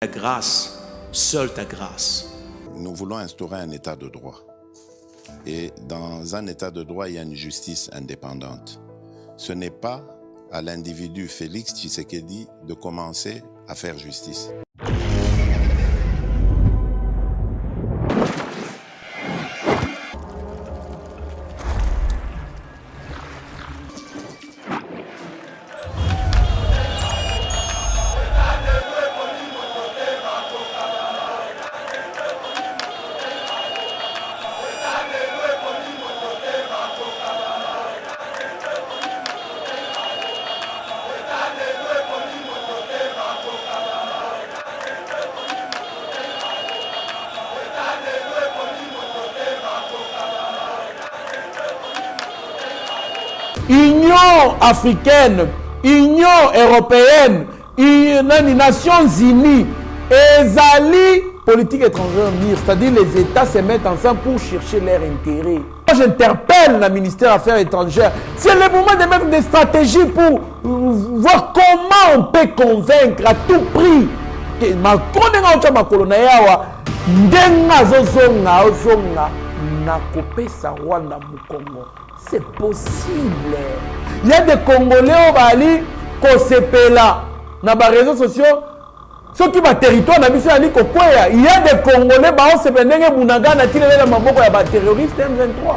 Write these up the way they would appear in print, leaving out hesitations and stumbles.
Ta grâce, seule ta grâce. Nous voulons instaurer un état de droit. Et dans un état de droit, il y a une justice indépendante. Ce n'est pas à l'individu Félix Tshisekedi de commencer à faire justice. Union africaine, Union européenne, les Nations unies, ezali politique étrangère, c'est-à-dire les États se mettent ensemble pour chercher leur intérêt. Moi, j'interpelle le ministère des Affaires étrangères. C'est le moment de mettre des stratégies pour voir comment on peut convaincre à tout prix que Macron n'est pas colonel. C'est possible. Il y a des Congolais au Bali qui se pèlent dans les réseaux sociaux. Ceux qui ont territoire, il y a des Congolais qui se pèlent dans les terroristes M23.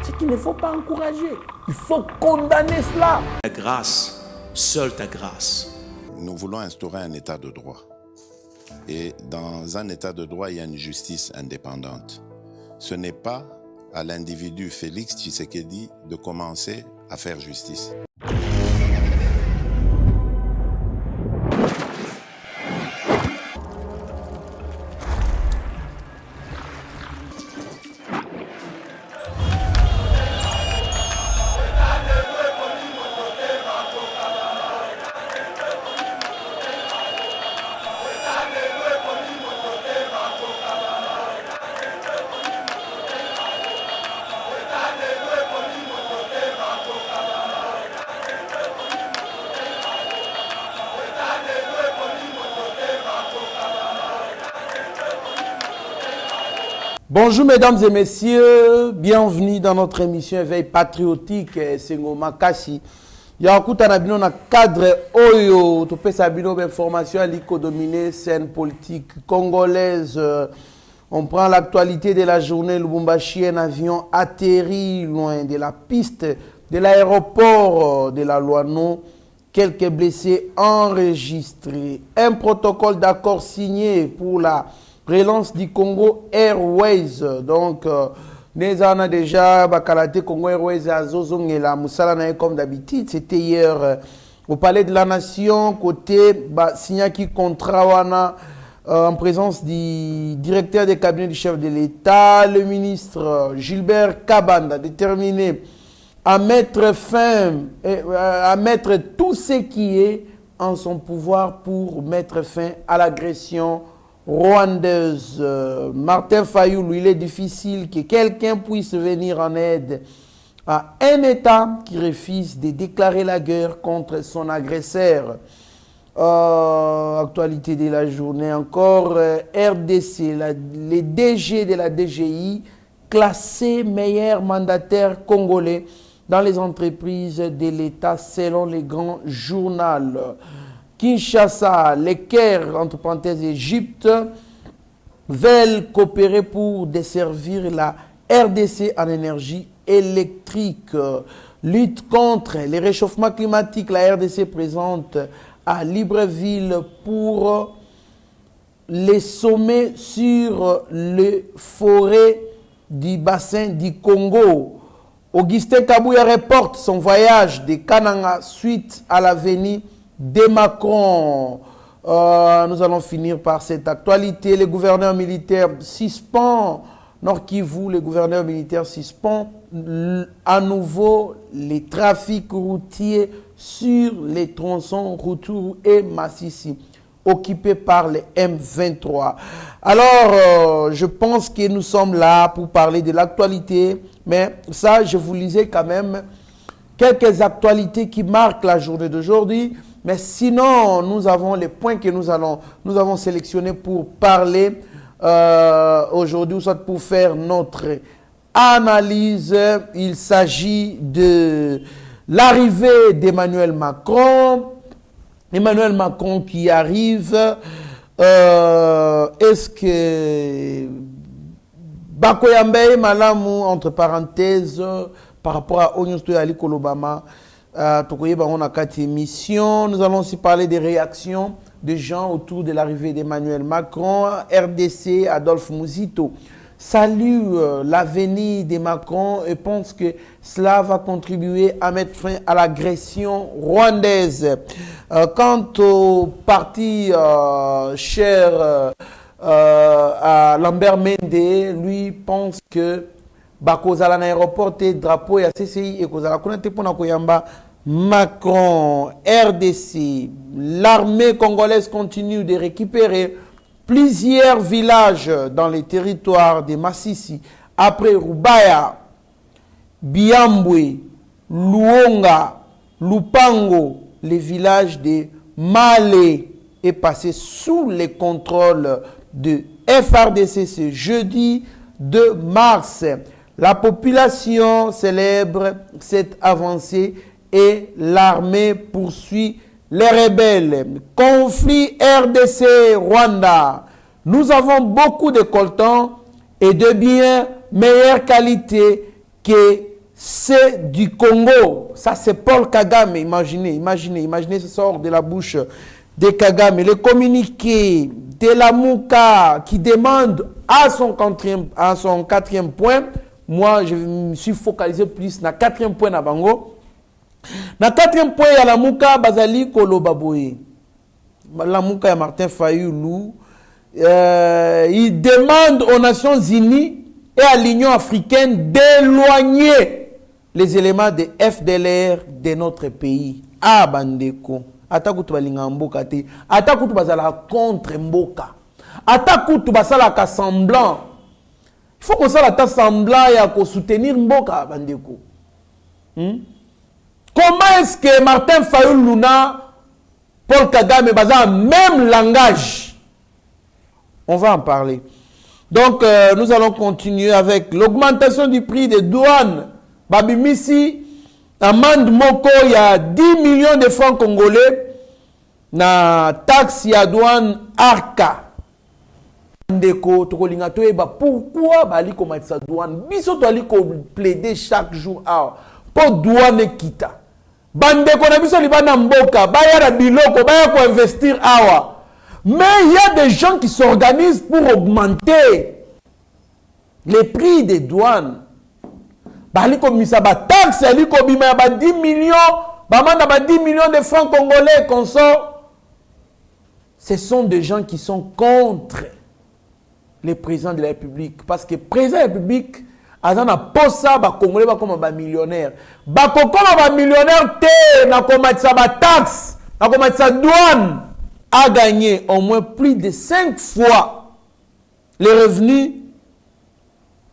Ce qu'il ne faut pas encourager. Il faut condamner cela. Ta grâce, seule ta grâce. Nous voulons instaurer un état de droit. Et dans un état de droit, il y a une justice indépendante. Ce n'est pas à l'individu Félix Tshisekedi de commencer à faire justice. Bonjour mesdames et messieurs, bienvenue dans notre émission Éveil patriotique. C'est Ngoma Kassi. Yakuta Nabino na cadre Oyo, tu peux savoir information à l'économie, scène politique congolaise. On prend l'actualité de la journée. Lubumbashi, un avion atterri loin de la piste de l'aéroport de la Loano. Quelques blessés enregistrés. Un protocole d'accord signé pour la relance du Congo Airways. Donc, nous avons déjà Bakalate Congo Airways à Zozongela, Moussala comme d'habitude. C'était hier au Palais de la Nation, côté Signaki Contrawana, en présence du directeur des cabinets du chef de l'État, le ministre Gilbert Kabanda, déterminé à mettre fin, à mettre tout ce qui est en son pouvoir pour mettre fin à l'agression rwandaise. Martin Fayulu, il est difficile que quelqu'un puisse venir en aide à un État qui refuse de déclarer la guerre contre son agresseur. Actualité de la journée encore, RDC, les DG de la DGI classés meilleurs mandataires congolais dans les entreprises de l'État selon les grands journaux. Kinshasa, les Caire, entre parenthèses Égypte, veulent coopérer pour desservir la RDC en énergie électrique. Lutte contre les réchauffements climatiques, la RDC présente à Libreville pour les sommets sur les forêts du bassin du Congo. Augustin Kabouya reporte son voyage de Kananga suite à la venue de Macron. Nous allons finir par cette actualité. Le gouverneur militaire suspend, Nord Kivu, le gouverneur militaire suspend à nouveau les trafics routiers sur les tronçons Rutshuru et Massissi, occupés par les M23. Alors, je pense que nous sommes là pour parler de l'actualité, mais ça, je vous lisais quand même quelques actualités qui marquent la journée d'aujourd'hui. Mais sinon, nous avons les points que nous avons sélectionnés pour parler aujourd'hui, ou soit pour faire notre analyse. Il s'agit de l'arrivée d'Emmanuel Macron. Emmanuel Macron qui arrive. Est-ce que Bakoyambe Malamu, entre parenthèses, par rapport à Onion Ali Kolobama, nous allons aussi parler des réactions des gens autour de l'arrivée d'Emmanuel Macron. RDC, Adolphe Mouzito salue l'avenir de Macron et pense que cela va contribuer à mettre fin à l'agression rwandaise. Quant au parti cher à Lambert Mende, lui pense que Bakozala na aéroport et drapeau ya CCI et Kozala Konate Pona Koyamba Macron. RDC, l'armée congolaise continue de récupérer plusieurs villages dans les territoires de Massissi après Rubaya, Biambwe, Luonga, Lupango. Les villages de Malé est passé sous le contrôle de FRDC ce jeudi 2 mars. La population célèbre cette avancée et l'armée poursuit les rebelles. Conflit RDC-Rwanda. Nous avons beaucoup de coltan et de bien meilleure qualité que ceux du Congo. Ça, c'est Paul Kagame. Imaginez, ça sort de la bouche de Kagame. Le communiqué de la Mouka qui demande à son quatrième point. Moi, je me suis focalisé plus na quatrième point na bango. Na quatrième point, il y a la Mouka Bazali Kolobaboye. La Mouka et Martin Fayoulou. Il demande aux Nations Unies et à l'Union africaine d'éloigner les éléments de FDLR de notre pays. Ah, Bandeko. Atakutu balinga mboka te. Atakutu bazala contre mboka. Atakutu basala ka semblant. Il faut qu'on s'arrête semblant et soutenir Mboka, Bandeko. Comment est-ce que Martin Fayoulou Luna, Paul Kagame, baza même langage? On va en parler. Donc, nous allons continuer avec l'augmentation du prix des douanes. Babimisi, amende Moko, il y a 10 millions de francs congolais. Na taxe ya douane Arca. Ndeko, tokolinga toyeba pourquoi bali komatisa douane biso toali ko plaider chaque jour pour douane kita bandeko na biso libana mboka baya na biloko baya ko investir awa, mais il y a des gens qui s'organisent pour augmenter les prix des douanes. Bali ko misa ba taxe ali ko bima ba 10 millions ba manda ba 10 millions de francs congolais qu'on sort. Ce sont des gens qui sont contre les présidents de la République. Parce que le président de la République, azana posa ba Congolais ba comme ba millionnaire. Ba kokoma ba millionnaire te na komatisa ba taxe, na komatisa douane a gagné au moins plus de 5 fois les revenus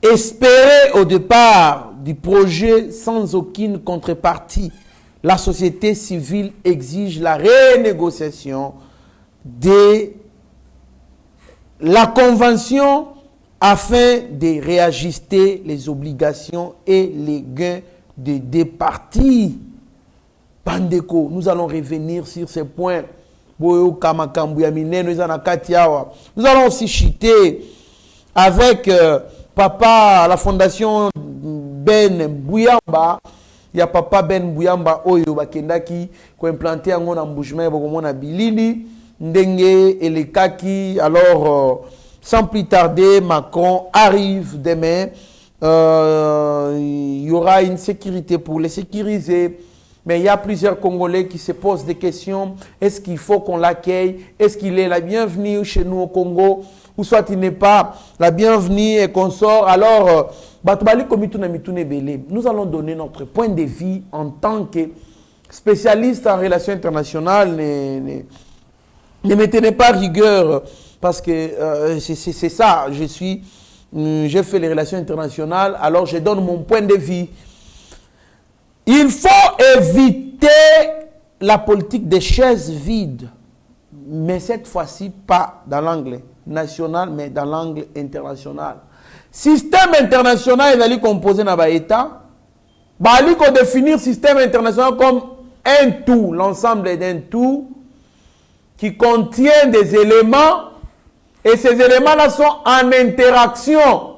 espérés au départ du projet sans aucune contrepartie. La société civile exige la renégociation de la convention afin de réajuster les obligations et les gains des deux parties. Bandeko, nous allons revenir sur ces points. Nous allons aussi chuter avec papa, la fondation Ben Bouyamba. Il y a papa Ben Bouyamba Oyo Bakendaki qui a implanté un embouchement à Bilili. Ndenge et les Kaki. Alors, sans plus tarder, Macron arrive demain. Il y aura une sécurité pour les sécuriser. Mais il y a plusieurs Congolais qui se posent des questions. Est-ce qu'il faut qu'on l'accueille? Est-ce qu'il est la bienvenue chez nous au Congo? Ou soit il n'est pas la bienvenue et qu'on sort. Alors, nous allons donner notre point de vue en tant que spécialiste en relations internationales. Ne me tenez pas rigueur parce que c'est ça. J'ai fait les relations internationales, alors je donne mon point de vue. Il faut éviter la politique des chaises vides, mais cette fois-ci pas dans l'angle national, mais dans l'angle international. Système international est composé dans l'État. Il faut définir le système international comme un tout, l'ensemble d'un tout qui contient des éléments et ces éléments-là sont en interaction.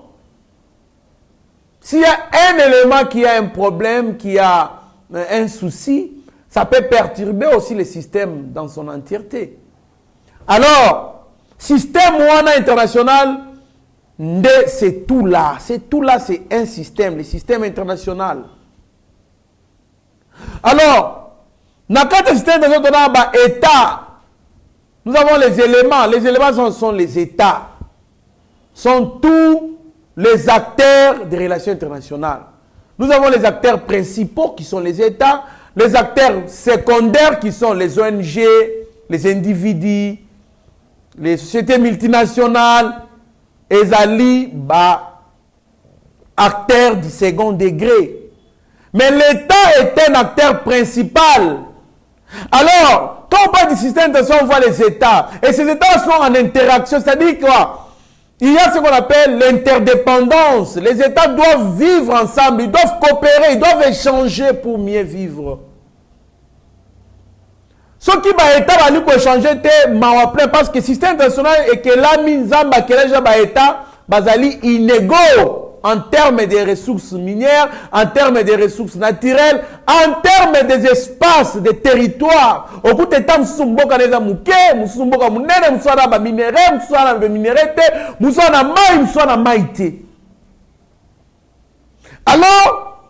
S'il y a un élément qui a un problème, qui a un souci, ça peut perturber aussi le système dans son entièreté. Alors, système international, c'est tout là. C'est tout là, c'est un système, le système international. Alors, dans le système international, État, nous avons les éléments. Les éléments sont les États. Sont tous les acteurs des relations internationales. Nous avons les acteurs principaux qui sont les États, les acteurs secondaires qui sont les ONG, les individus, les sociétés multinationales, et les acteurs du second degré. Mais l'État est un acteur principal. Alors, quand on parle du système international, on voit les États. Et ces États sont en interaction. C'est-à-dire quoi? Il y a ce qu'on appelle l'interdépendance. Les États doivent vivre ensemble, ils doivent coopérer, ils doivent échanger pour mieux vivre. Ce qui va être pour échanger, c'est parce que le système international est que la mise en État est inégaux en termes des ressources minières, en termes des ressources naturelles, en termes des espaces, des territoires. Au bout de temps, nous sommes alors,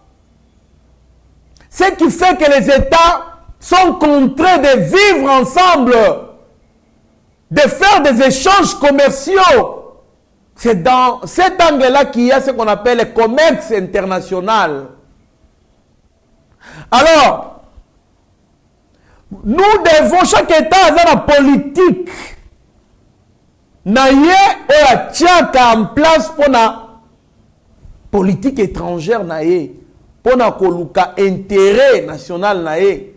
ce qui fait que les États sont contraints de vivre ensemble, de faire des échanges commerciaux. C'est dans cet angle-là qu'il y a ce qu'on appelle le commerce international. Alors, nous devons, chaque État a une politique. Naye et tchaka en place pour la politique étrangère naye, pour la koluka intérêt national naye.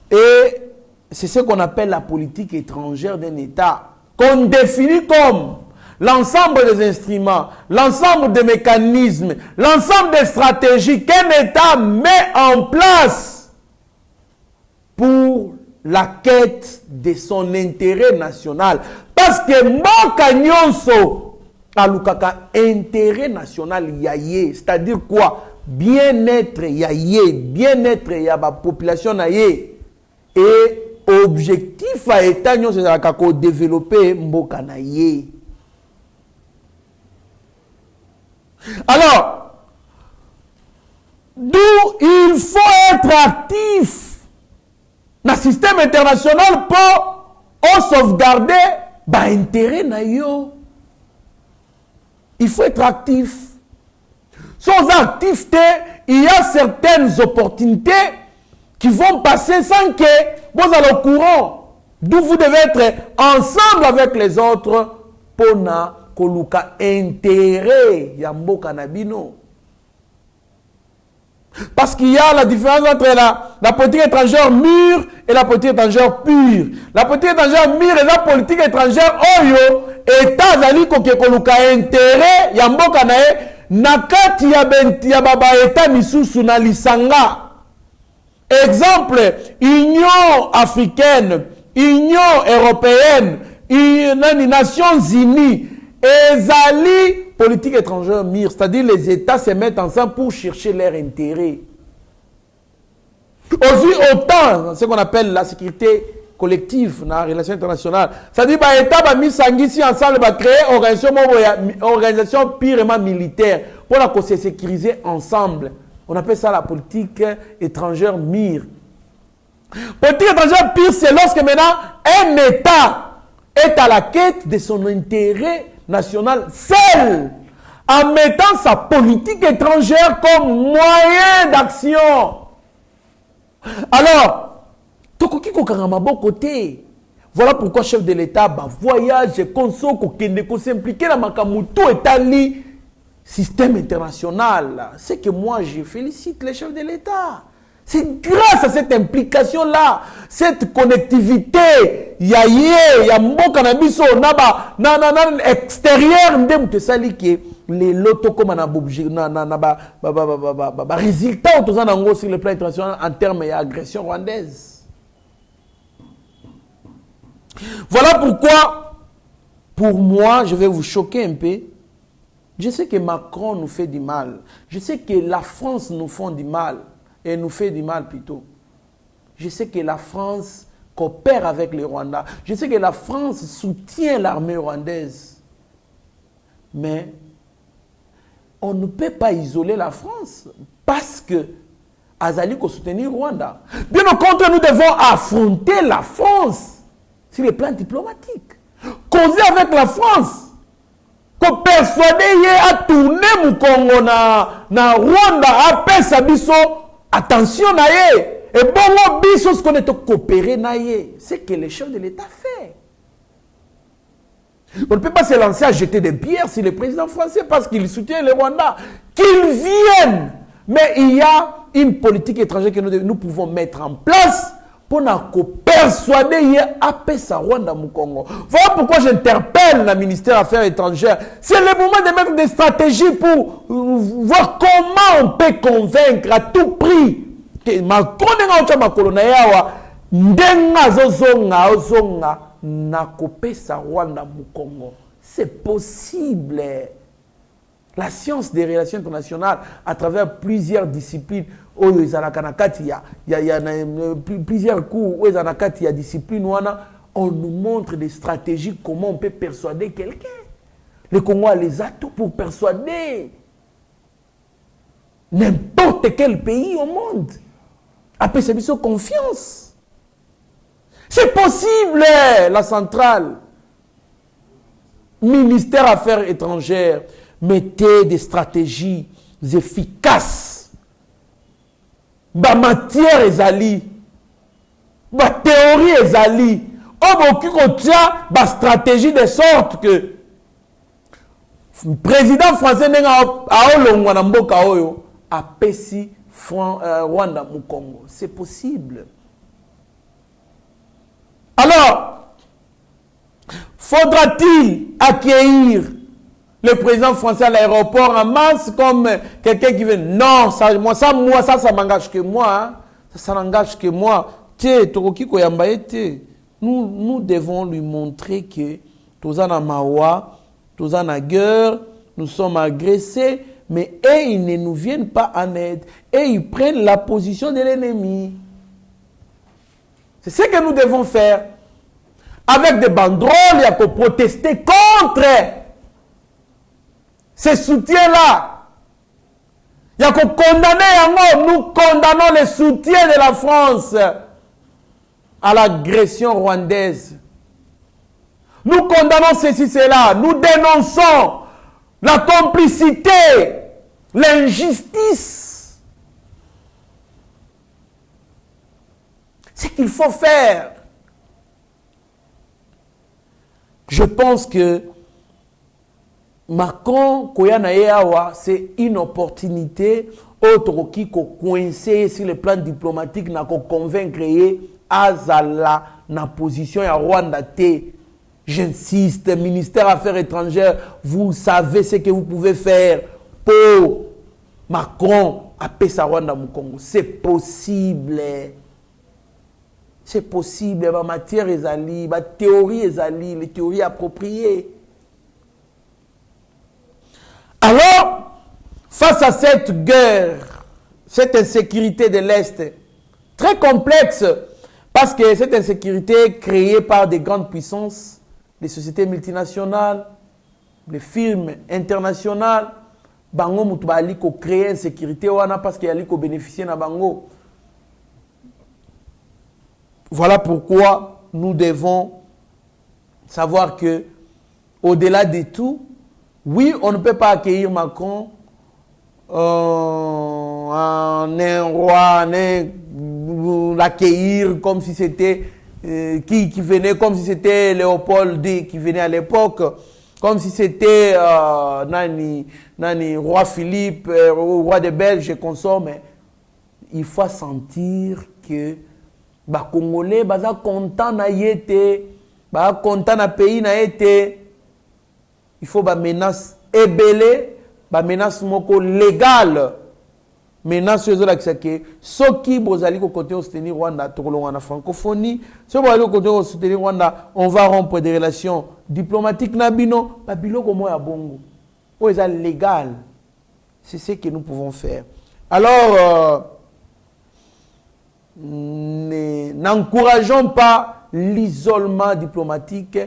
Et c'est ce qu'on appelle la politique étrangère d'un État, qu'on définit comme l'ensemble des instruments, l'ensemble des mécanismes, l'ensemble des stratégies qu'un État met en place pour la quête de son intérêt national. Parce que Mboka Nyonso a l'ukaka intérêt national yaye, c'est-à-dire quoi? Bien-être yaye, bien-être ya ba population yaye. Et objectif à État Nyonso c'est développer Mboka naye. Alors, d'où il faut être actif dans le système international pour sauvegarder l'intérêt nayo. Il faut être actif. Sans activité, il y a certaines opportunités qui vont passer sans que vous allez au courant. D'où vous devez être ensemble avec les autres pour na koluka intérêt ya mboka na bino. Parce qu'il y a la différence entre la politique étrangère mûre et la politique étrangère pure. La politique étrangère mûre et la politique étrangère oyo État zali koke koluka intérêt ya mboka na ye nakati ya baba État misusu na lisanga. Exemple, Union africaine, Union européenne, les Nations unies, ezali politique étrangère mire, c'est-à-dire les États se mettent ensemble pour chercher leur intérêt. Aussi autant, ce qu'on appelle la sécurité collective dans la relation internationale, c'est-à-dire que les États mis ici ensemble va créer une organisation purement militaire pour se sécuriser ensemble. On appelle ça la politique étrangère mire. Politique étrangère pire, c'est lorsque maintenant un État est à la quête de son intérêt national seul, en mettant sa politique étrangère comme moyen d'action. Alors, tokoki kokarama bon côté. Voilà pourquoi chef de l'État voyage, conso, kokende, s'impliquer dans makamuto étali système international. C'est que moi je félicite les chefs de l'État. C'est grâce à cette implication-là, cette connectivité, il y a mboka na biso na extérieur ndem te sali que les loto comme na objet na résultat autour nango sur le plan international en termes d'agression rwandaise. Voilà pourquoi, pour moi, je vais vous choquer un peu. Je sais que Macron nous fait du mal. Je sais que la France nous fait du mal. Et nous fait du mal plutôt. Je sais que la France coopère avec les Rwandais. Je sais que la France soutient l'armée rwandaise. Mais on ne peut pas isoler la France parce que Azali ko soutenir Rwanda. Bien au contraire, nous devons affronter la France sur le plan diplomatique. Causer avec la France. Pour persuader à tourner mon Congo na Rwanda après Sabiso. Attention naïe et bon biso ce qu'on est coopéré naïe, c'est que les chefs de l'État fait. On ne peut pas se lancer à jeter des pierres sur le président français parce qu'il soutient les Rwandais. Qu'ils viennent, mais il y a une politique étrangère que nous pouvons mettre en place pour nous persuader à sa Rwanda mu Congo. Voilà pourquoi j'interpelle le ministère des Affaires étrangères. C'est le moment de mettre des stratégies pour voir comment on peut convaincre à tout prix que Macron sa Rwanda mu Congo. C'est possible. La science des relations internationales à travers plusieurs disciplines. Il y a plusieurs cours où il y a discipline. On nous montre des stratégies comment on peut persuader quelqu'un. Le Congo a les atouts pour persuader n'importe quel pays au monde. Après, c'est bien confiance. C'est possible, la centrale. Ministère des Affaires étrangères, mettez des stratégies efficaces. Ba matière ezali, ba théorie ezali, on va ba stratégie de sorte que le président français a olongwa na mboka oyo a pesi Rwanda mu Congo. C'est possible. Alors, faudra-t-il accueillir le président français à l'aéroport en masse comme quelqu'un qui veut? Non, ça m'engage que moi. Hein. Ça n'engage que moi. Nous devons lui montrer que tous en mawa, tous en guerre, nous sommes agressés, mais ils ne nous viennent pas en aide. Et ils prennent la position de l'ennemi. C'est ce que nous devons faire. Avec des banderoles, il y a pour protester contre ces soutiens-là. Il y a qu'on condamner, nous condamnons le soutien de la France à l'agression rwandaise. Nous condamnons ceci, cela. Nous dénonçons la complicité, l'injustice. C'est ce qu'il faut faire. Je pense que Macron, c'est une opportunité autre qui coincé sur le plan diplomatique, n'a convaincre Azala na position à Rwanda T. J'insiste, ministère des Affaires étrangères, vous savez ce que vous pouvez faire pour Macron à Pesa Rwanda mu Congo. C'est possible. C'est possible. Ma matière est ali, ma théorie est ali, les théories appropriées. Alors, face à cette guerre, cette insécurité de l'Est, très complexe, parce que cette insécurité est créée par des grandes puissances, les sociétés multinationales, les firmes internationales, bango mutu bali ko créer insécurité wana parce qu'il y a li ko bénéficier na bango. Voilà pourquoi nous devons savoir que au-delà de tout, oui, on ne peut pas accueillir Macron un roi, l'accueillir comme si c'était qui venait, comme si c'était Léopold II qui venait à l'époque, comme si c'était roi Philippe, roi des Belges, consomme. il faut sentir que les Congolais sont contents d'être, contents dans le pays. Il faut des menaces ébélées, des menaces légales. Menaces que ceux qui vont côté soutenir Rwanda, la francophonie, ceux qui vont soutenir Rwanda, on va rompre des relations diplomatiques. Nabino, babilo comme moi à Bongo. C'est légal. C'est ce que nous pouvons faire. Alors, n'encourageons pas l'isolement diplomatique.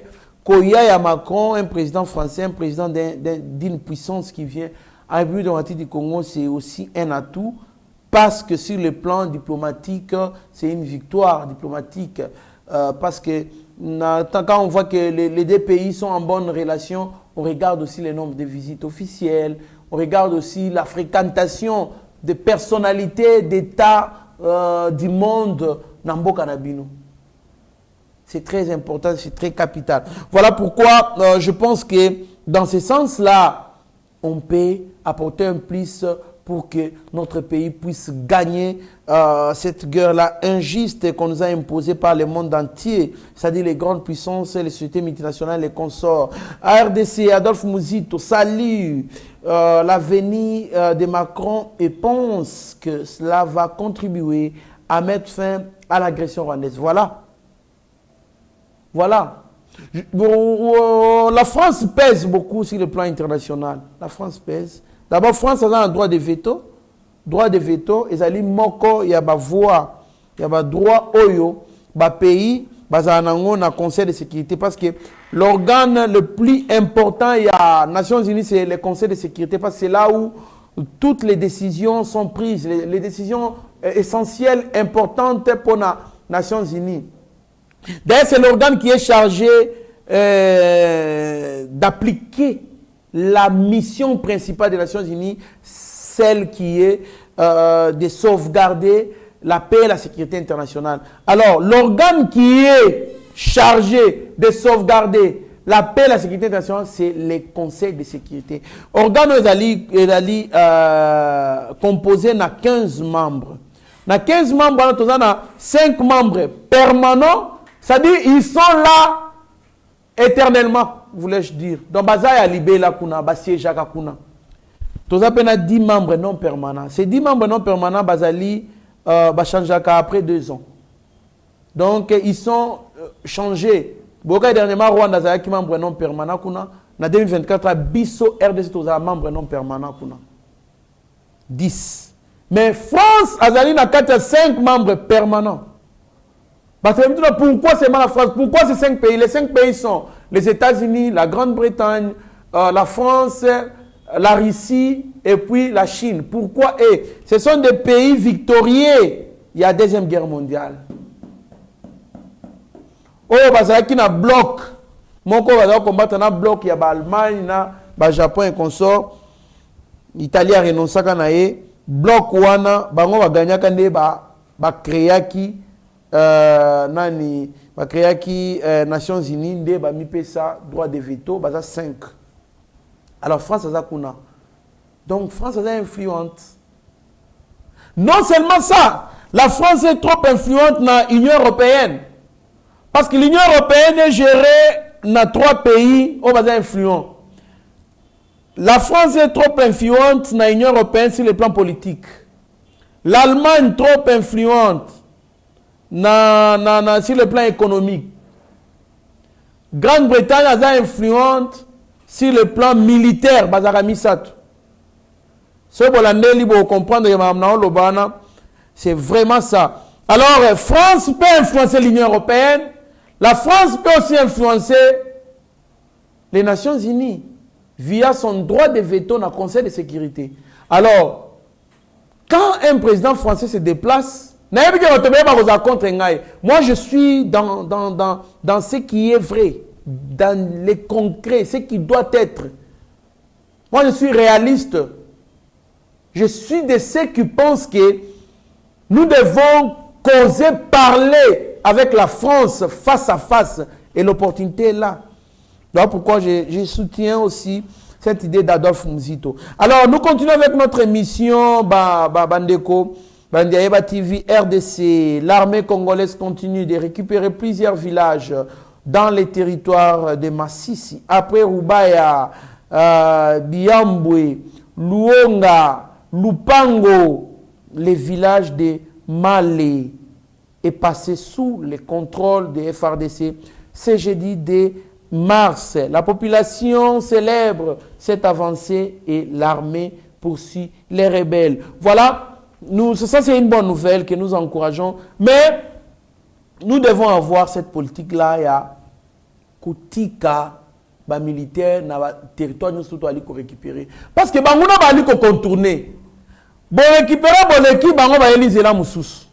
Koya Macron, un président français, un président d'une puissance qui vient à la République démocratique du Congo, c'est aussi un atout parce que sur le plan diplomatique, c'est une victoire diplomatique. Parce que quand on voit que les deux pays sont en bonne relation, on regarde aussi le nombre de visites officielles, on regarde aussi la fréquentation de personnalités d'État du monde Nambo Kanabino. C'est très important, c'est très capital. Voilà pourquoi je pense que dans ce sens-là, on peut apporter un plus pour que notre pays puisse gagner cette guerre-là injuste qu'on nous a imposée par le monde entier, c'est-à-dire les grandes puissances, les sociétés multinationales, les consorts. RDC, Adolphe Mouzito, salue l'avenir de Macron et pense que cela va contribuer à mettre fin à l'agression rwandaise. Voilà. Voilà. La France pèse beaucoup sur le plan international. La France pèse. D'abord, la France a un droit de veto. Droit de veto, ils allaient moko, il y a des voix, il y a des droits oyo, des pays, un conseil de sécurité. Parce que l'organe le plus important, il y a Nations Unies, c'est le conseil de sécurité. Parce que c'est là où toutes les décisions sont prises. Les décisions essentielles, importantes pour les Nations Unies. D'ailleurs, c'est l'organe qui est chargé d'appliquer la mission principale des Nations Unies, celle qui est de sauvegarder la paix et la sécurité internationale. Alors, l'organe qui est chargé de sauvegarder la paix et la sécurité internationale, c'est le Conseil de sécurité. L'organe est composé de 15 membres. Dans 15 membres, on a 5 membres permanents. C'est-à-dire, ils sont là éternellement, voulais-je dire. Donc, Baza Libé la kuna, Basie Jaka kuna. Tous à 10 membres non permanents. Ces 10 membres non permanents, Bazali, Bachanjaka après 2 ans. Donc, ils sont changés. Boka dernièrement, Rwanda, Zaya qui membre non permanent kuna. En 2024, Bisso RDC, tous membre non permanent kuna. 10. Mais France, Azali, n'a 5 membres permanents. Pourquoi c'est mal la France? Pourquoi ces 5 pays? Les 5 pays sont les États-Unis, la Grande-Bretagne, la France, la Russie et puis la Chine. Pourquoi? Ce sont des pays victorieux. Il y a la Deuxième Guerre mondiale. Oh, il y a un bloc. Mon corps va combattre un bloc. Il y a l'Allemagne, le Japon et consort. L'Italie a renoncé à un bloc. Wana, bango va gagner quand ba créer qui nani ba créer qui Nations Unies de ba mi pesa droit de veto ba 5. Alors France a kuna. Donc France a influente. Non seulement ça, la France est trop influente dans l'Union européenne. Parce que l'Union européenne est gérée dans 3 pays où est influent. La France est trop influente dans l'Union européenne sur le plan politique. L'Allemagne trop influente sur le plan économique. Grande-Bretagne est influente sur le plan militaire. Ce que vous comprendre, c'est vraiment ça. Alors, France peut influencer l'Union européenne. La France peut aussi influencer les Nations Unies via son droit de veto dans le Conseil de sécurité. Alors, quand un président français se déplace, moi je suis dans ce qui est vrai, dans les concrets, ce qui doit être. Moi je suis réaliste. Je suis de ceux qui pensent que nous devons causer, parler avec la France face à face. Et l'opportunité est là. Voilà pourquoi je soutiens aussi cette idée d'Adolphe Mouzito. Alors, nous continuons avec notre émission, Bandeko. Bandiaeba TV, RDC, l'armée congolaise continue de récupérer plusieurs villages dans les territoires de Massissi. Après Rubaya, Biambwe, Luonga, Lupango, les villages de Malé est passé sous le contrôle des FRDC ce jeudi de mars. La population célèbre cette avancée et l'armée poursuit les rebelles. Voilà, ça c'est une bonne nouvelle que nous encourageons, mais nous devons avoir cette politique-là, il y a Koutika, ba militaire, na ba territoire, nous surtout aller récupérer. Parce que banguna ba aller contourner. Bon récupérer, bon équipe, bango ba éliser la moussous.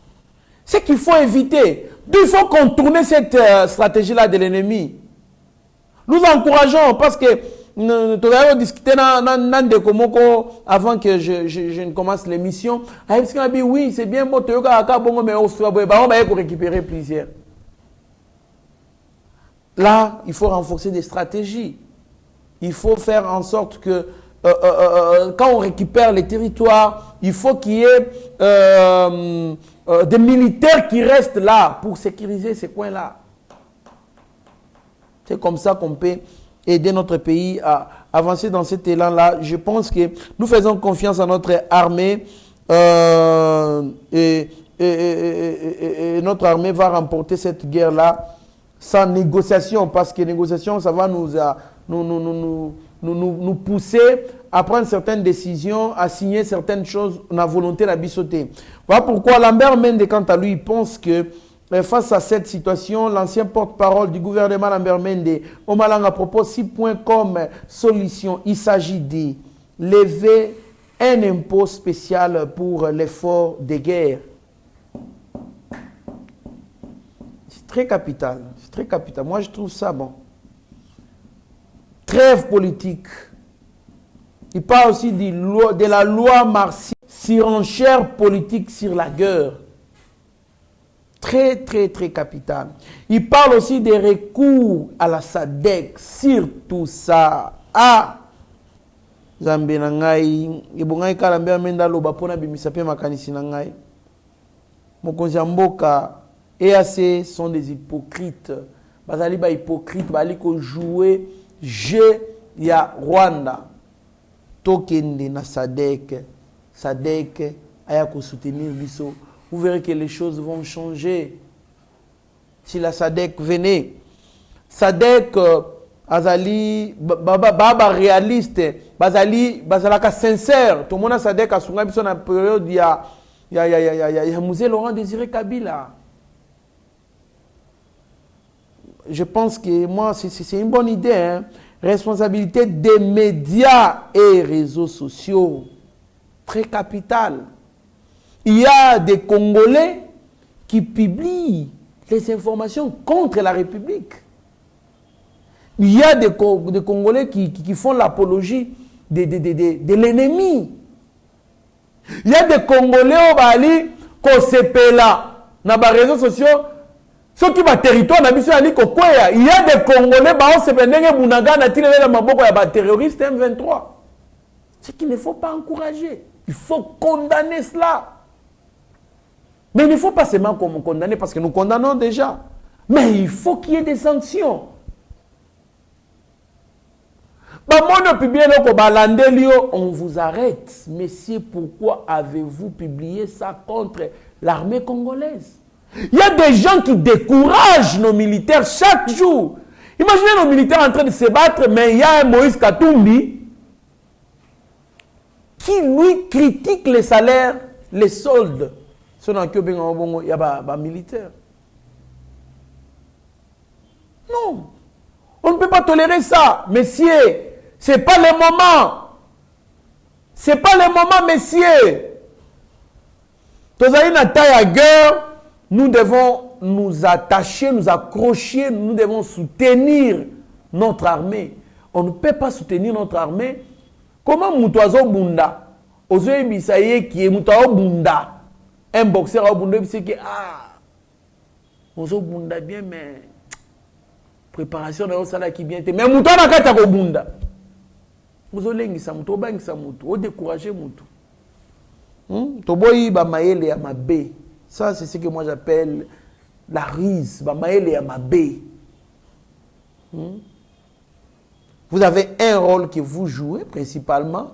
C'est qu'il faut éviter. Il faut contourner cette stratégie-là de l'ennemi. Nous encourageons parce que nous avons discuté avant que je ne commence l'émission. Oui, c'est bien, mais on va récupérer plusieurs. Là, il faut renforcer des stratégies. Il faut faire en sorte que quand on récupère les territoires, il faut qu'il y ait des militaires qui restent là pour sécuriser ces coins-là. C'est comme ça qu'on peut aider notre pays à avancer dans cet élan-là. Je pense que nous faisons confiance à notre armée et notre armée va remporter cette guerre-là sans négociation, parce que négociation, ça va nous pousser à prendre certaines décisions, à signer certaines choses, on a volonté de sauter. Voilà pourquoi Lambert Mende, quant à lui, pense que face à cette situation, l'ancien porte-parole du gouvernement Lambert Mende, Omalanga propose 6 points comme solution. Il s'agit de lever un impôt spécial pour l'effort de guerre. C'est très capital. C'est très capital. Moi, je trouve ça bon. Trêve politique. Il parle aussi de la loi martiale, surenchère politique sur la guerre. Très, très, très capital. Il parle aussi des recours à la SADC, sur tout ça. Ah! Zambé nangai, ibongai kalambia menda loba pona bimisape makanisi nangai. Mokonzi mboka, EAC sont des hypocrites. Bazali ba hypocrite, bali ko jouer jeu ya Rwanda. Tokende na SADC. SADC aya ko soutenir biso. Vous verrez que les choses vont changer. Si la SADC venait, SADC azali baba réaliste, bazalaka sincère. Tout le monde a SADC a sunga biso na période ya Musée Laurent Désiré Kabila. Je pense que moi c'est une bonne idée, hein? Responsabilité des médias et réseaux sociaux, très capital. Il y a des Congolais qui publient les informations contre la République. Il y a des Congolais qui font l'apologie de l'ennemi. Il y a des Congolais au Bali qui se là dans les réseaux sociaux. Ceux qui ont territoire, il y a des Congolais qui se dans les terroristes M23. Ce qu'il ne faut pas encourager. Il faut condamner cela. Mais il ne faut pas seulement condamner parce que nous condamnons déjà. Mais il faut qu'il y ait des sanctions. On vous arrête. Messieurs, pourquoi avez-vous publié ça contre l'armée congolaise? Il y a des gens qui découragent nos militaires chaque jour. Imaginez nos militaires en train de se battre, mais il y a un Moïse Katumbi qui, lui, critique les salaires, les soldes. Il y a des militaires. Non. On ne peut pas tolérer ça. Messieurs, ce n'est pas le moment. Ce n'est pas le moment, messieurs. Nous devons nous attacher, nous accrocher, nous devons soutenir notre armée. On ne peut pas soutenir notre armée. Comment Moutouazo Bunda, Ozoe Bisaye qui est Moutouazo Bunda, un boxeur au Bunda, c'est que Ozo Bunda bien, mais préparation de l'Osala qui bien été. Mais Moutouazo Nakata au Bunda. Ozo Lengi sa Moutou, Bang sa Moutou, o décourager Moutou. Toboyi ba maele ya mabe. Ça c'est ce que moi j'appelle la ruse, ba maele ya mabe. Vous avez un rôle que vous jouez principalement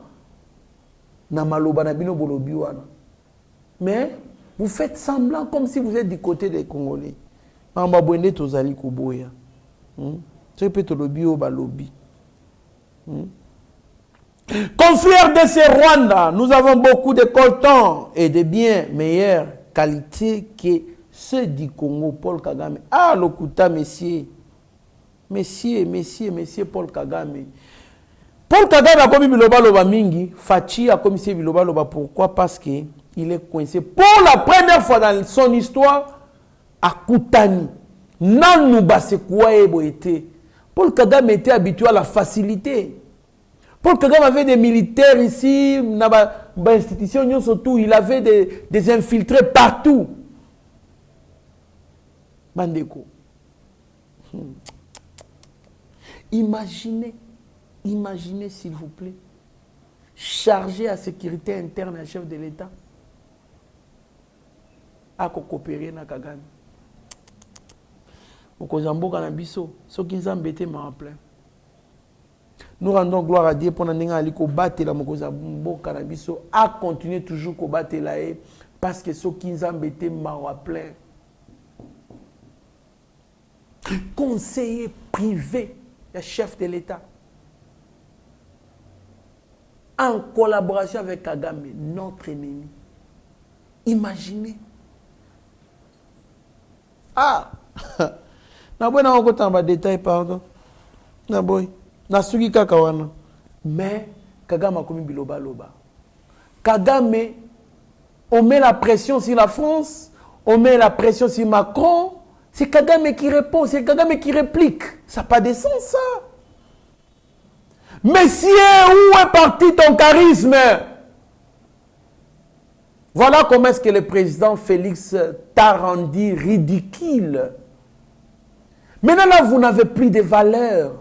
na maloba na bino bolobi wana. Mais vous faites semblant comme si vous êtes du côté des Congolais. Amba bwende tozali koboya. C'est peut lobi o balobi. Confrères de ces Rwanda, nous avons beaucoup de coltans et de bien meilleure qualité que ceux du Congo. Paul Kagame. Ah, lokuta, messieurs. Messieurs Paul Kagame. Paul Kagame a commis biloba loba mingi. Fachi a commis biloba loba. Pourquoi? Parce que il est coincé. Pour la première fois dans son histoire, à Koutani. Nanou basekouae été. Paul Kagame était habitué à la facilité. Paul Kagame avait des militaires ici, dans l'institution, surtout, il avait des infiltrés partout. Bandeko. Imaginez s'il vous plaît, chargé à sécurité interne à chef de l'État, à coopérer na Kagame. Mokozambo Kanabiso, ce qui nous embêtait m'a appelé. Nous rendons gloire à Dieu pour nous aller combattre la Mokozambo Kanabiso, à continuer toujours combattre la haie, parce que ce qui nous embêtait m'a appelé. Conseiller privé, le chef de l'État, en collaboration avec Kagame, notre ennemi. Imaginez. Ah! Naboy na okota ba détail pardon. Naboy. Nasugi kaka wana. Mais Kagame a commis biloba loba. Kagame, on met la pression sur la France, on met la pression sur Macron. C'est Kagame qui répond, c'est Kagame qui réplique. Ça n'a pas de sens, ça. Messieurs, où est parti ton charisme? Voilà comment est-ce que le président Félix t'a rendu ridicule. Maintenant, là, vous n'avez plus de valeur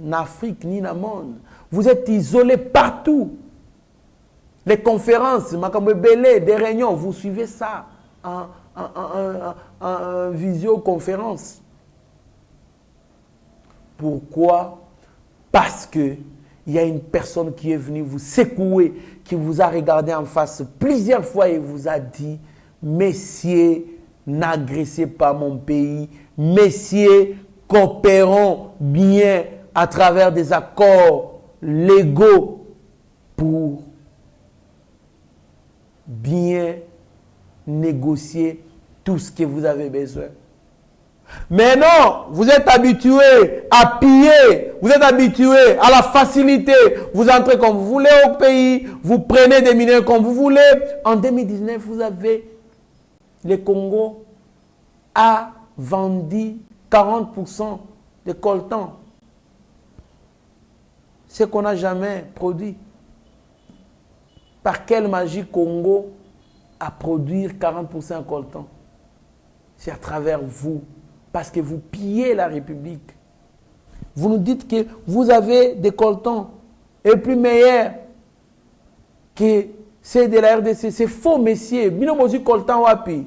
en Afrique ni dans le monde. Vous êtes isolés partout. Les conférences, des réunions, vous suivez ça en visioconférence. Pourquoi? Parce que il y a une personne qui est venue vous secouer, qui vous a regardé en face plusieurs fois et vous a dit: messieurs, n'agressez pas mon pays. Messieurs, coopérons bien à travers des accords légaux pour bien négocier tout ce que vous avez besoin. Mais non, vous êtes habitués à piller, vous êtes habitués à la facilité. Vous entrez comme vous voulez au pays, vous prenez des mineurs comme vous voulez. En 2019, vous avez, le Congo a vendu 40% de coltan. Ce qu'on n'a jamais produit. Par quelle magie Congo a produit 40% de coltan? C'est à travers vous. Parce que vous pillez la République. Vous nous dites que vous avez des coltans et plus meilleurs que ceux de la RDC. C'est faux, messieurs. Binomozu coltan wapi.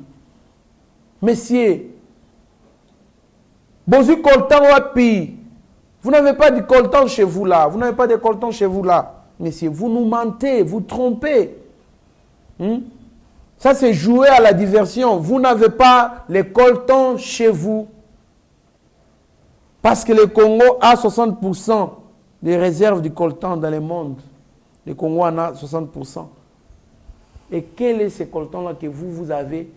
Messieurs. Bozu coltan wapi. Vous n'avez pas de coltan chez vous là. Vous n'avez pas de coltan chez vous là. Messieurs, vous nous mentez, vous trompez. Ça, c'est jouer à la diversion. Vous n'avez pas les coltans chez vous. Parce que le Congo a 60% des réserves du coltan dans le monde. Le Congo en a 60%. Et quel est ce coltan-là que vous avez?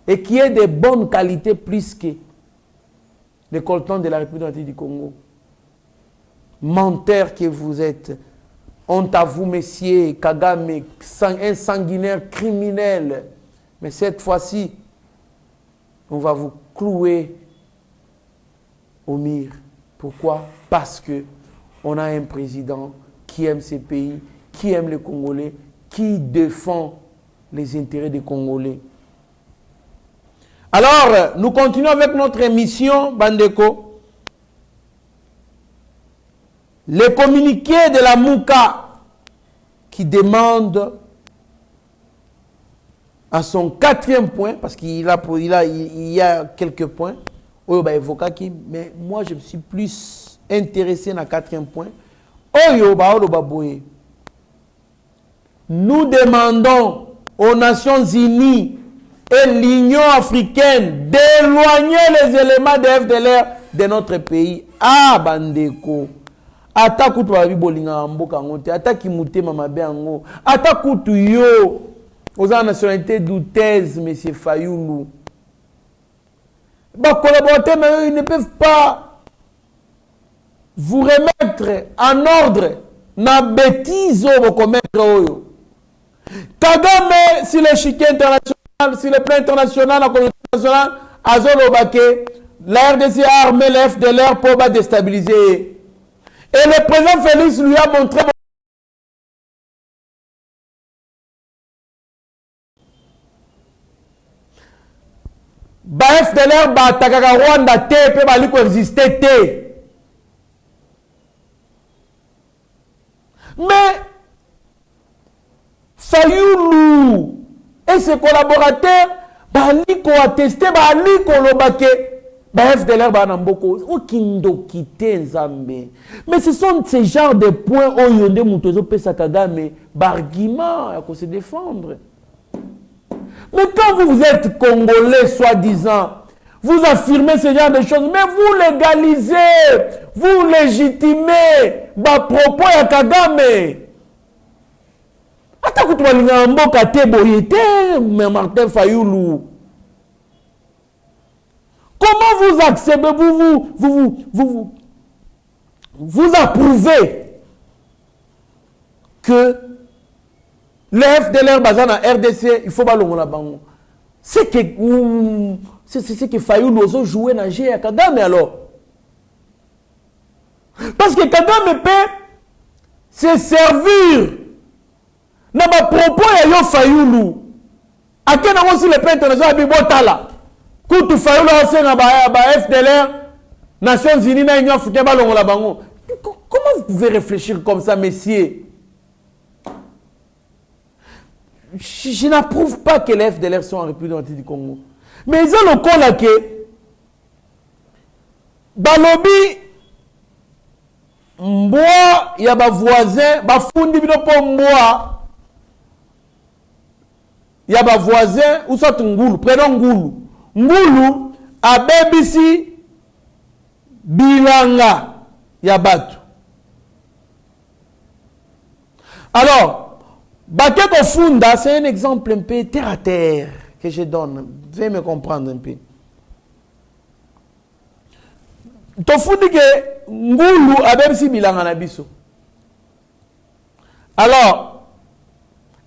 Et qui est de bonne qualité plus que le coltan de la République du Congo? Menteur que vous êtes. Honte à vous, messieurs, Kagame, un sanguinaire criminel. Mais cette fois-ci, on va vous clouer au mur. Pourquoi? Parce que on a un président qui aime ce pays, qui aime les Congolais, qui défend les intérêts des Congolais. Alors, nous continuons avec notre émission, Bandeko. Le communiqué de la Mouka qui demande à son 4e point, parce qu'il il y a quelques points, mais moi je me suis plus intéressé dans le 4e point. Nous demandons aux Nations Unies et l'Union africaine d'éloigner les éléments de FDLR de notre pays. Ah, bandeko. Ata kutu wabi bolinga mboka ngote, ata kimute mamabe ango, ata kutu yo, aux nationalités douteuse, monsieur Fayoulou. Bah, collaborateurs, mais ils ne peuvent pas vous remettre en ordre na bêtise au commettre oyo. Kagame, si le chiquet international, si le plan international, la communauté internationale, Azolobake, la RDC a armé le FDLR pour déstabiliser. Et le président Félix lui a montré ba FDLR ba takaka Rwanda te pe bali ko exister te. Mais Fayoulou et ses collaborateurs bali ko attester bali ko lobake ba FDLR ba namboko okindo kite nzambe. Mais ce sont ces genres de points où yonde mutozo pesa Kagame bargument à se défendre. Mais quand vous êtes Congolais, soi-disant, vous affirmez ce genre de choses, mais vous légalisez, vous légitimez, bah propos à Kagame. Attends que tu vas l'imboka te boyete, mais Martin Fayoulou. Comment vous acceptez, vous approuvez que le FDLR bazana RDC, il faut pas l'ongola bango. C'est que Fayoulou oso jouer na jeu à Kagame alors. Parce que Kagame peut se servir na ba propos ya yo Fayoulou. Akena aussi le plan international bibotala. Kutu Fayoulou osenga ba FDLR Nations Unies na Union africaine ba l'ongola bango. Comment vous pouvez réfléchir comme ça, messieurs? Je n'approuve pas que les FDLR sont en République du Congo. Mais ils ont le cas là que Balobi Mboa, il y a des voisins, Bafundi bino po Mboa. Il y a des voisins, où sont Ngulu, prenons Ngulu. Ngulu, à BBC, Bilanga, Yabatu. Alors, Bakeko Funda, c'est un exemple un peu terre à terre que je donne. Veuillez me comprendre un peu. Tofundi que Ngulu a même si Bilanga na biso. Alors,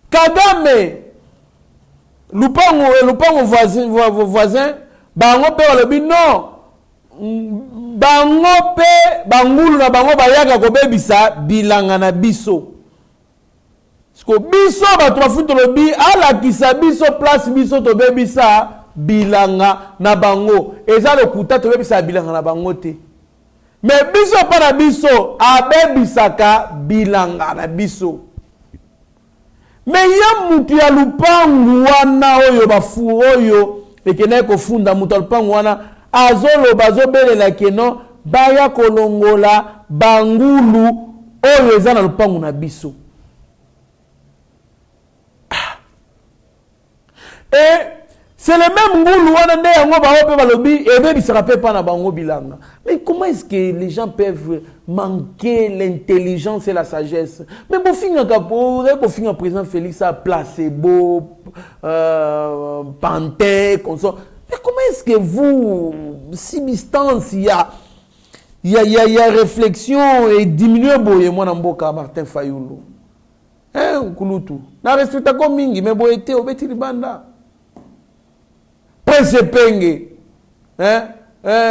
Kagame, Lupango voisin, bango pe le non, bango pe bangulu na bango bayaga ko bebisa Bilanga na biso. Parce que biso bato bafuto lobi ala kisa biso place biso to bebisa Bilanga na bango eza lokuta to bebisa Bilanga na bango te. Mais biso pa na biso abebisaka Bilanga na biso. Mais ya mutu ya lupangu wana oyo bafu oyo ekene ko funda mutu ya lupangu wana azolo bazobelela keno baya kolongola bangulu oyo eza na lupangu na biso. Et c'est le même Ngulu Wanande Yango Baope Balobi et Baby Sarape Pana Bango Bilanga. Mais comment est-ce que les gens peuvent manquer l'intelligence et la sagesse? Mais pour finir, le président Félix a placebo, Panthère, consort. Mais comment est-ce que vous, si distance, il y a réflexion et diminuer boye moi Namboka Martin Fayoulou? Hein, Kulutu. Na respecta comme mingi, mais boyete obeti libanda. Prince Penge, hein?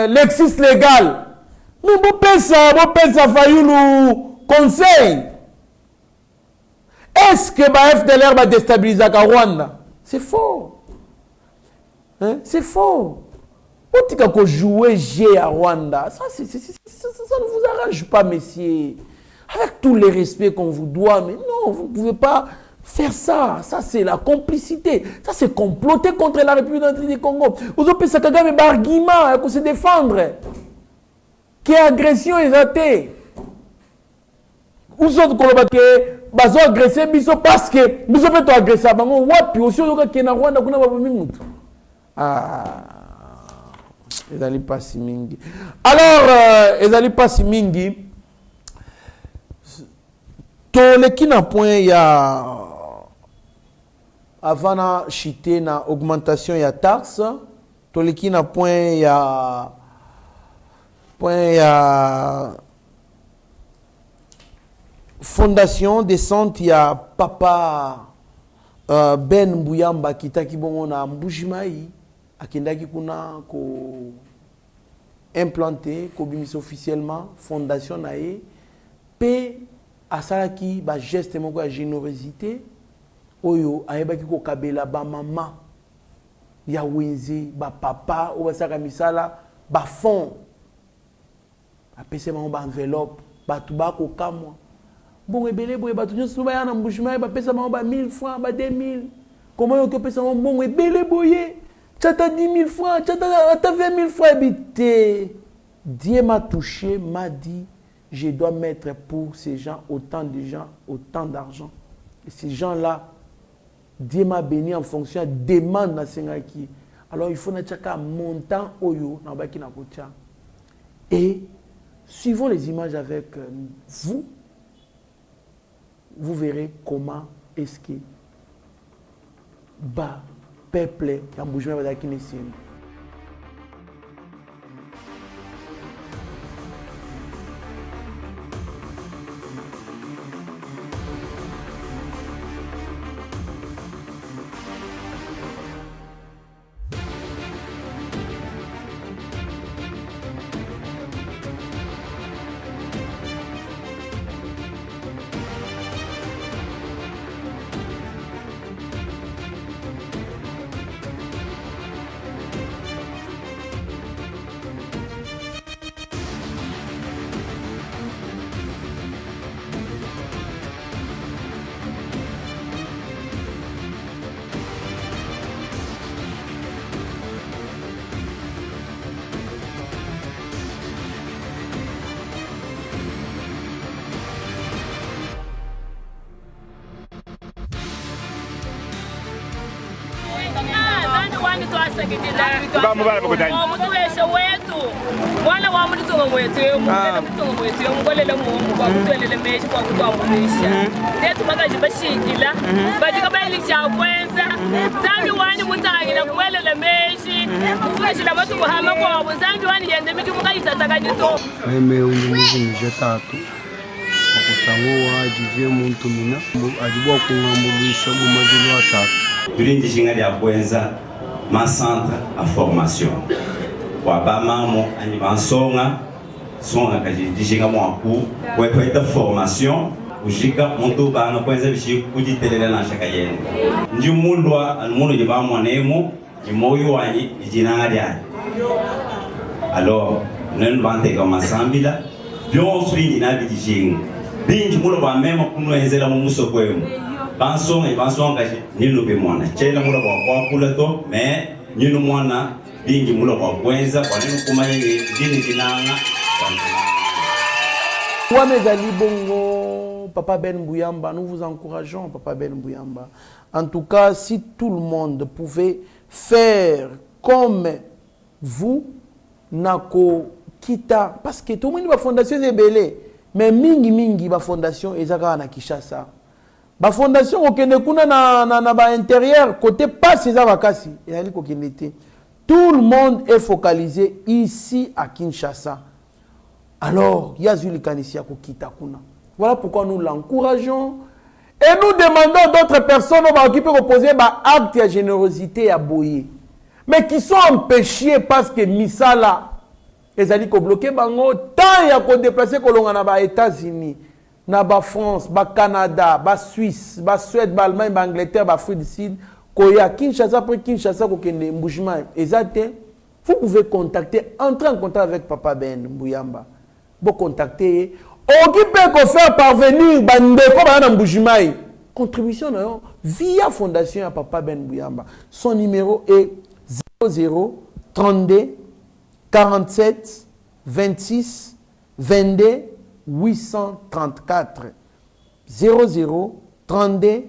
Lexis légal. Mais vous pensez Fayoulou conseil. Est-ce que le FDLR va déstabiliser Rwanda? C'est faux. Hein? C'est faux. Vous dites qu'on joue G à Rwanda. Ça ne vous arrange pas, messieurs. Avec tous les respects qu'on vous doit, mais non, vous ne pouvez pas faire ça. Ça, c'est la complicité. Ça, c'est comploter contre la République du Congo. Vous avez ça Kagame un argument pour se défendre. Qui est agression exatée. Vous autres, vous agressé parce que vous avez agressé. Wapi aussi, vous avez Rwanda, vous avez ah, ils pas si mingi. Alors, ils pas si mingi. Tous les qui n'a point, il y a avant na chité na augmentation ya taxe. Tous les qui n'a point, il y a fondation descente, il y a papa Ben Mbuyamba qui taki bongo na Mbujimai akindaki kuna ko implanté ko bimis officiellement fondation nae pe asalaki ba geste moko ya générosité oyo ayebaki ko kabela ba mama ya wenze ba papa o basaka misala ba fond apese mama ba enveloppe ba tubako kamwa bon ebele boye ba tunyo suba ya na Mbujimai ba pesa mama ba 1000 francs ba 2000 comment on peut pesa mama bon ebele boye tata 10 000 francs tata 20 000 francs habité. Dieu m'a touché, m'a dit je dois mettre pour ces gens autant de gens, autant d'argent. Et ces gens-là, Dieu m'a béni en fonction de la demande na sengaki. Alors il faut un montant oyo na baki na kotia. Et suivons les images avec vous. Vous verrez comment est-ce que bas peuple ya Mbujimai bazaki nesini. Mutuweshe wetu mwana wa mulitunga mwetu mutunga mwetu mugolele mu kwa kutwelele meshi kwa kutwangulisha tetu bagaje bashingila bajika bayilisha kwenza zambi wani mutangila kumwelele meshi mufashila batu kuhama kwa buzambi wani yende miti mukayitataga jito meme undumizi nijetatu akutango ajivye muntu mina ajibwa kungambulisha mu majilo atatu tulindi jinga ya kwenza ma centre à formation wa bamamo ani bansonga songa kaji dijinga mo ku kwa formation ujika muntu bana kwenza bishi kujitelela na shaka yenu ndi mulwa almuno je bammo nemo ni moyo wani ijinanga dia alors nen bante comme sambila bien swini na bijinga bingi mulo ba mema kuno enzela mu muso kwemu bansonga nilo be mwana chela mulo kwa kula to me nyino mwana bingi mulo kwa kwenza kwa nini kumanya ni jinanga Wamezali bongo Papa Ben Mbuyamba, nous vous encourageons Papa Ben Mbuyamba. En tout cas, si tout le monde pouvait faire comme vous, nako kita parce que tout le monde va fondation est belé mais mingi ba fondation ezaka na Kinshasa. Ba fondation okende kuna na ba intérieur côté pas ces avakasi et ali kokende. Tout le monde est focalisé ici à Kinshasa. Alors, il y a Zuli Kanisia kokita kuna. Voilà pourquoi nous l'encourageons et nous demandons d'autres personnes qui peuvent opposer ba acte de générosité à Boye. Mais qui sont empêchés parce que Misala ezali ko bloquer bango tant ya ko déplacer kolonga na ba États-Unis. Na ba France, ba Canada, ba Suisse, ba Suède, ba Allemagne, ba Angleterre, ba Afrique du Sud, koya Kinshasa après Kinshasa ko kende Mbujimai. Exactement. Vous pouvez contacter, entrer en contact avec Papa Ben Mbuyamba. Vous contacter, occupez ko faire parvenir ba ndeko ba na Mbujimai. contribution via Fondation à Papa Ben Bouyamba. Son numéro est 00 32 47 26 22 834. 00 32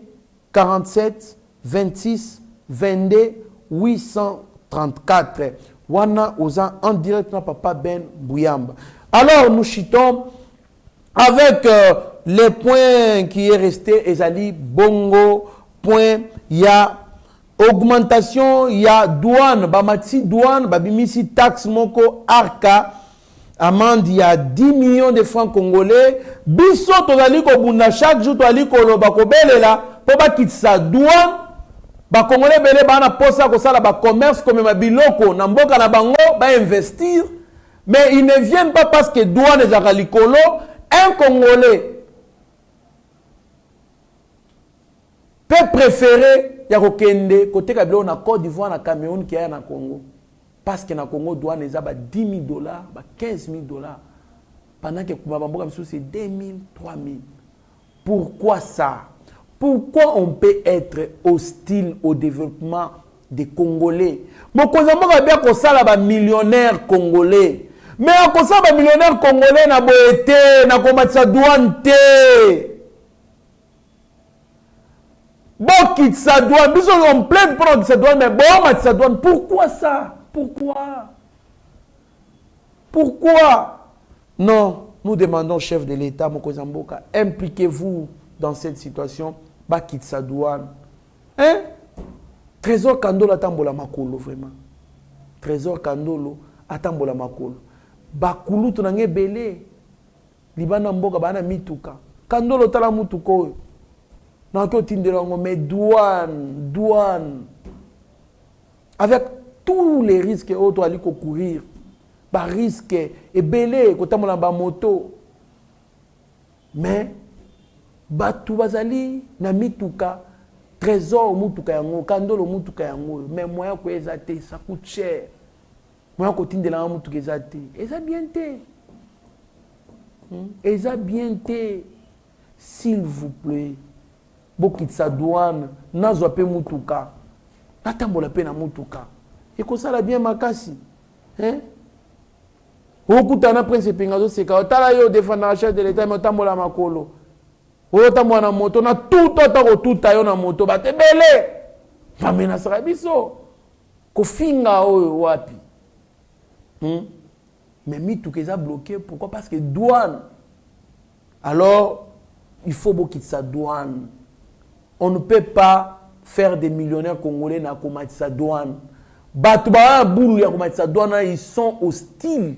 47 26 22 834. Wana oza en direct na Papa Ben Bouyamba. Alors nous chitons avec les points qui est resté, Ezali Bongo, point, il y a augmentation, il y a douane, bamati douane, babimisi taxe moko arca, amende, il y a 10 millions de francs congolais, biso tozali ko bunda chaque jour tozali ko loba ko belela, po ba kitsa douane, ba congolais belé ba na posa ko sala ba commerce comme ma biloko, na mboka na bango ba investir, mais ils ne viennent pas parce que douane ezaka likolo. Un Congolais peut préférer Yakokende côté Kabilo na Côte d'Ivoire na Cameroun qui est na Congo parce que na Congo douane les a 10 000 $, 15 000 $. Pendant que Kubabamboka c'est 2 000, 3 000. Pourquoi ça? Pourquoi on peut être hostile au développement des Congolais? Mon Kozamboka bien qu'on ça là millionnaire congolais. Mais à cause de ça, millionnaire congolais n'a pas été, n'a combattu sa douane. Bon, quitte sa douane. Ils sont en plein de prendre sa douane, mais bon, sa douane. Pourquoi ça? Pourquoi? Pourquoi? Non, nous demandons au chef de l'État, Mokozamboka, impliquez-vous dans cette situation. Bah, quitte sa douane. Hein? Trésor Kandolo atambola makolo, vraiment. Trésor Kandolo atambola makolo. Bakulu tunange belé libana mboka bana mituka Kandolo tala mutuko na ko tindela ngo mais douane avec tous les risques autres ali ko courir ba risque et belé ko tamola ba moto mais batu bazali na mituka trésor mutuka yango Kandolo mutuka yango mais moyen ko ezate ça coûte cher. Moi, je suis là, je suis bien. S'il vous plaît. Beaucoup de sa douane, nazo pe mutuka. Natambola pe na mutuka. Et comme ça, la bien makasi. Hein? Okutana prince pingazo seka. Otala yo défendre la chef de l'État, mais otambola makolo. Otambola na moto, na tout tout yo na moto. Ba te belé. Va menacer biso. Ko finga oyo wapi. Mais Mitou est bloqué. Pourquoi? Parce que douane. Alors, il faut beaucoup de sa douane. On ne peut pas faire des millionnaires congolais na sa douane. Batouba boulou ya sa douane, ils sont hostiles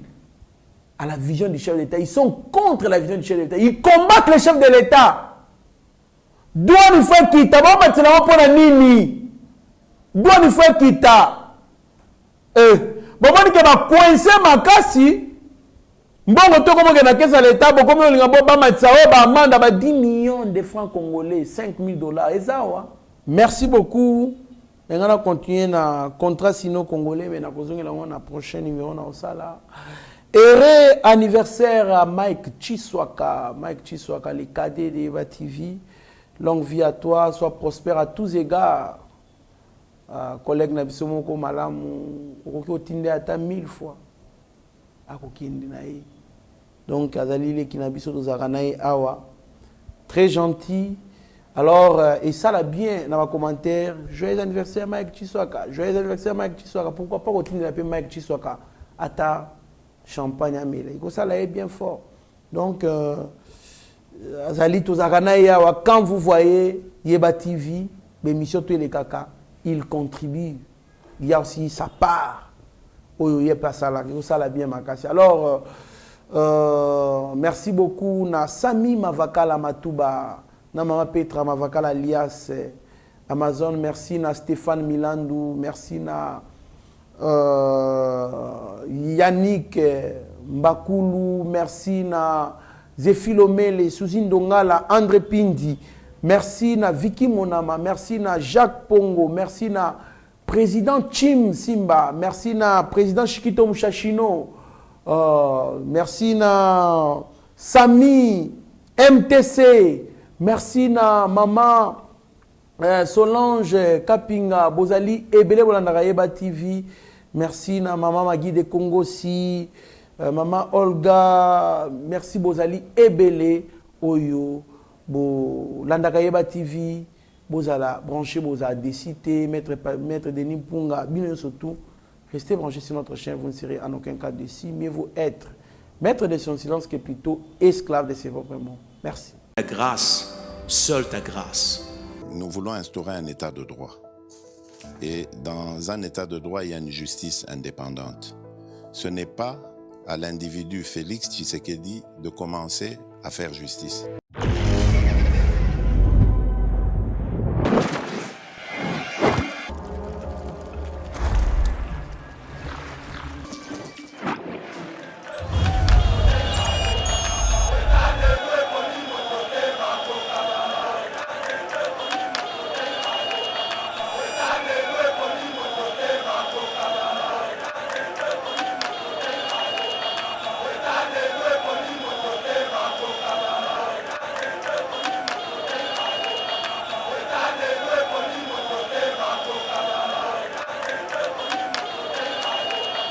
à la vision du chef d'État. Ils sont contre la vision du chef d'État. Ils combattent le chef de l'État. Douane il faut quitter. Bon, maintenant on prend nini. Douane il faut quitter. Bon, on dit que coincé makasi, mbongo to comme que na caisse à l'État, bon comme on linga ba matsa ba amanda ba 10 millions de francs congolais, 5 000 $. Et ça wa. Merci beaucoup. On va continuer na contrat sino congolais mais na kozongela na prochain numéro na osala. Heureux anniversaire à Mike Chiswaka, le cadet de Eva TV. Longue vie à toi, sois prospère à tous égards. Collègue Nabisomoko Malamu, Okotinde ata 1000 fois. Akokinde nae. Donc, Azalile Kinabiso Dozaranae Awa. Très gentil. Alors, et ça l'a bien dans ma commentaire. Joyeux anniversaire Mike Chiswaka. Joyeux anniversaire Mike Chiswaka. Pourquoi pas continuer d'appeler Mike Chiswaka? Ata champagne à mille. Et ça l'a bien fort. Donc, Azali Tozaranae Awa. Quand vous voyez Yeba TV, l'émission Tous les Kaka, il contribue. Il y a aussi sa part. Ça l'a bien makasi. Alors, merci beaucoup. Na Sami Mavakala Matouba, na Mama Petra Mavakala alias Amazon. Merci na Stéphane Milandou. Merci na Yannick Mbakulu. Merci na Zéphilomele, Souzine Dongala, André Pindi. Merci na Vicky Monama, merci na Jacques Pongo, merci na président Chim Simba, merci na président Chikito Mouchachino, merci na Sami MTC, Merci na maman Solange Kapinga Bozali Ebele Bolandaka Yeba TV. Merci na maman Magui de Congo si maman Olga. Merci Bozali Ebele Oyo Bolandaka Yeba TV. Bozala branché Boza décidé maître Denis Punga bien surtout. Restez branchés sur notre chaîne, vous ne serez en aucun cas déçus. Mieux vaut être maître de son silence que plutôt esclave de ses propres mots. Merci. Ta grâce, seule ta grâce. Nous voulons instaurer un état de droit. Et dans un état de droit, il y a une justice indépendante. Ce n'est pas à l'individu Félix Tshisekedi de commencer à faire justice.